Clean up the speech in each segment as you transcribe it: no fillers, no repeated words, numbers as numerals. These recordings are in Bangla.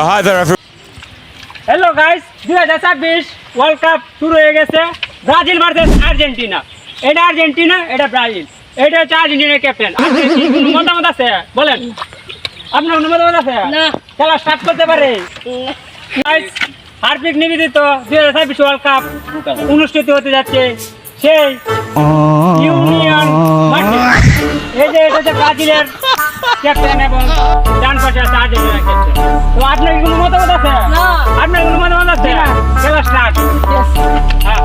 hi there everyone. Hello guys 2026 world cup শুরু হয়ে গেছে ব্রাজিল ভার্সেস আর্জেন্টিনা। এটা আর্জেন্টিনা, এটা ব্রাজিল, এটা হচ্ছে আর্জেন্টিনার ক্যাপ্টেন। কোনো মতামত আছে বলেন, আপনার কোনো মতামত আছে? না। খেলা স্টার্ট করতে পারে গাইস। হার্দিক নিবেদিত 2026 ওয়ার্ল্ড কাপ অনুষ্ঠিত হতে যাচ্ছে সেই ইউনিয়ন মাঠে। এই যে এটা হচ্ছে ব্রাজিলের ক্যাপ্টেন এবং ডান পাশে আছে আর্জেন্টিনার ক্যাপ্টেন। তো আপনার কি কোনো মতামত আছে? না। আপনার কোনো মতামত আছে? না। খেলা স্টার্ট। হ্যাঁ।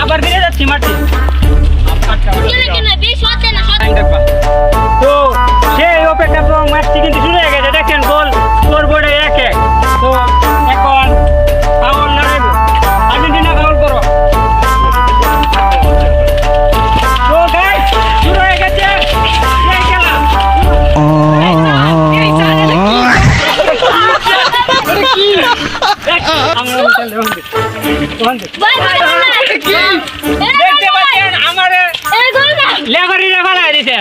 আবার ফিরে যাচ্ছি মাঠে। তো সেই অপেক্ষা ম্যাচটি কিন্তু শুরু হয়ে গেছে। দেখেন গোল স্কোর বোর্ডে 1-1। তো এখন ফাউল লড়াইব, আর্জেন্টিনা ফাউল করো। তো গাইস শুরু হয়ে গেছে এই খেলা। আমরা দেখতে পাচ্ছেন আমার লেবারি ফেলাই দিছে।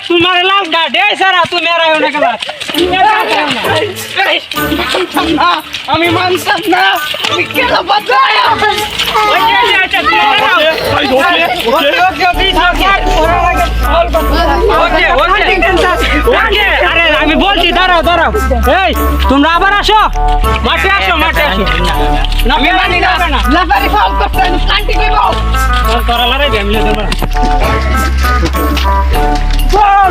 তোমার লাল কার্ড এই সারা তুমি এরাও না খেলা। আমি মানতাম না, আমি খেলা বাঁচাই। আরে আমি বলছি দাঁড়াও দাঁড়াও। এই তোমরা আবার আসো মাঠে, আসো মাঠে আসো। আমি মানি না, লেফারি ফাউল করতে কন্টিনিউ করো। তোরা লড়াই আমি তোমরা গোল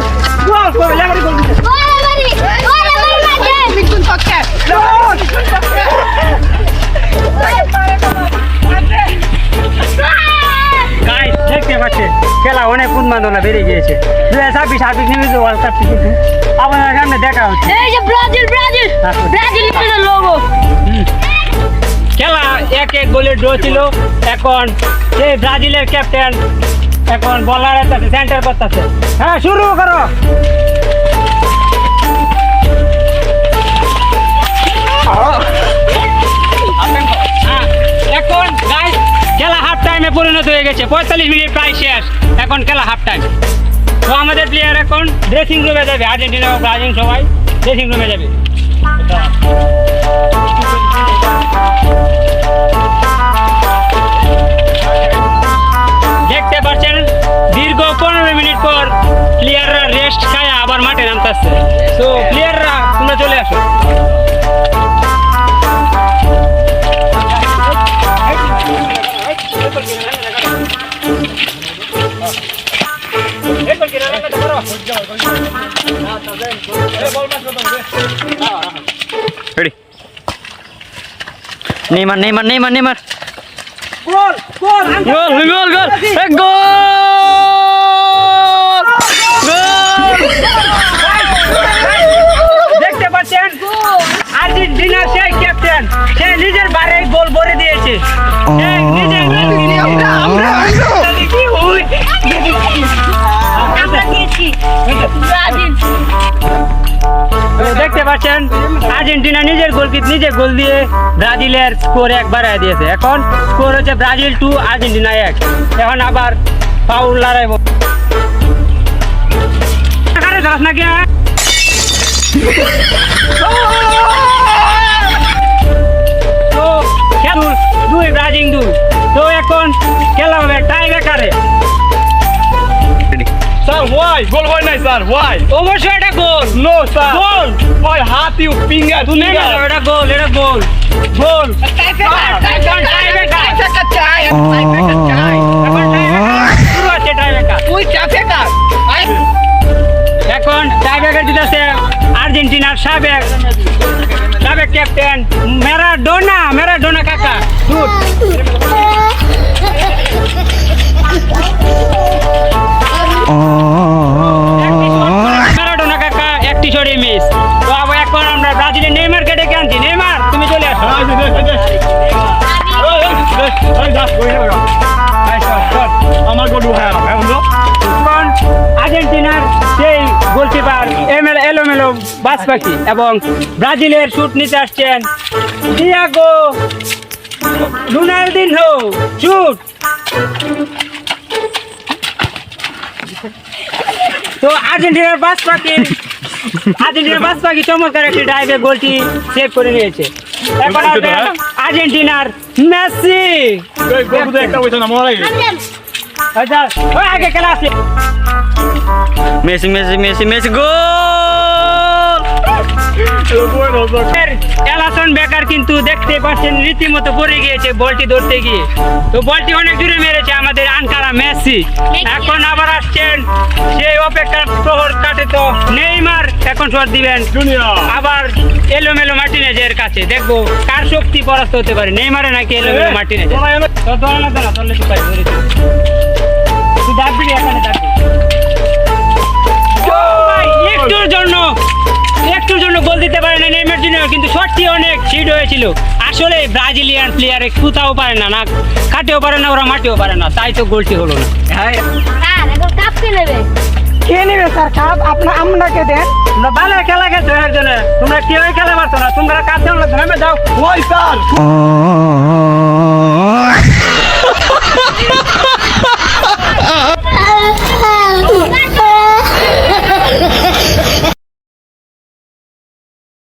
গোল গোল লেফারি গোল দিছে। মিঠুন পক্ষে গাইস দেখতে পাচ্ছেন খেলা অনেক উন্মাদনা বেড়ে গিয়েছে। 2026 হার্দিক নিবেদিত ওয়ার্ল্ড কাপ কিন্তু আপনাদের সামনে দেখা হচ্ছে। এই যে ব্রাজিল ব্রাজিল ব্রাজিল এর লোগো। খেলা 1-1 গোলের ড্র ছিল। এখন সেই ব্রাজিলের ক্যাপ্টেন এখন বলারের কাছে সেন্টার করতেছে। হ্যাঁ শুরু করো। এখন গাইস খেলা হাফ টাইমে পরিণত হয়ে গেছে। 45 মিনিট প্রায় শেষ, এখন খেলা হাফ টাইম। তো আমাদের প্লেয়ার এখন ড্রেসিং রুমে যাবে। আর্জেন্টিনা ও ব্রাজিল সবাই ড্রেসিং রুমে যাবে। দেখতে পাচ্ছেন দীর্ঘ 15 মিনিট পর প্লেয়াররা রেস্ট খায় আবার মাঠে নামতেছে। তো প্লেয়াররা তোমরা চলে আসো। Neymar, Neymar, Neymar, Neymar. গোল গোল Gol, gol, gol. Gol! Gol! দেখতে পাচ্ছেন আর্জেন্টিনার সেই ক্যাপ্টেন, সে নিজের বারে গোল ভরে দিয়েছে। সে নিজের দেখতে পাচ্ছেন আর্জেন্টিনা নিজের গোলকিট নিজে গোল দিয়ে ব্রাজিলের স্কোর 1 বাড়ায় দিয়েছে। এখন স্কোর হচ্ছে ব্রাজিল 2 আর্জেন্টিনা 1। এখন আবার ফাউল লড়াইব নাকি? তো খেলুন 2 ব্রাজিল 2। তো এখন খেলা হবে টাই ব্রেকারে। So why? Goal why নাই স্যার? Why? অবশ্যই এটা গোল। No sir. গোল। Why হাত ইউ finger তুমি finger? বলো, এটা গোল, এটা গোল। গোল। এখন টাইব্রেকার চাই। এখন টাইব্রেকার শুরু হচ্ছে টাইব্রেকার। তুই চাচে কার? এখন টাইব্রেকার দিতেছে আর্জেন্টিনার সাবেক ক্যাপ্টেন ম্যারাডোনা কাকা। শুট। ম্যারাডোনা কাকা একটি শটে মিস। তো এখন আমরা ব্রাজিলের নেইমারকে ডেকে আনছি। নেইমার তুমি চলে আসো। আমার গোল হ্যাঁ বন্ধু। এখন আর্জেন্টিনার সেই গোলকিপার এলোমেলো বাজ পাখি এবং ব্রাজিলের শুট নিতে আসছেন ডিয়াগো রোনালদিনহো। শুট। তো আর্জেন্টিনার বাজ পাখি চমৎকার একটি ডাইভে গোলটি সেভ করে নিয়েছে। এখন আসবে আর্জেন্টিনার মেসি। একটা হইতো না মরে আচ্ছা, ওই আগে খেলা আছে। Messi Messi Messi Messi goal এলাসন বেকার কিন্তু দেখতে পাচ্ছেন রীতিমতো পড়ে গিয়েছে বলটি ধরতে গিয়ে। তো বলটি অনেক দূরে মেরেছে আমাদের আনকারা মেসি। এখন আবার আসছেন সেই অপেক্ষার প্রহর কাটে তো নেইমার এখন শট দিবেন আবার এলোমেলো মার্টিনেজের কাছে। দেখবো কার শক্তি পরাস্ত হতে পারে, নেইমারে নাকি এলোমেলো মার্টিনেজ। তো ধরে না ধরলে তো পাই ধরে তুই ডাকবি এখানে ডাকবি। একটুর জন্য গোল দিতে পারে না নেইমার জুনিয়র, কিন্তু শটটি অনেক হিট হয়েছিল। আসলে ব্রাজিলিয়ান প্লেয়ার কোথাও পারে না, না কাটেও পারে না, ওরা মাটিও পারে না, তাই তো গোলটি হলো না। কে নেবে স্যার কাপ? আপনাকে দেন। তোমরা ভালো খেলা খেলছো একজনে, তোমরা কেউ খেলা পারছো না, তোমরা কাজ যাও। ওই স্যার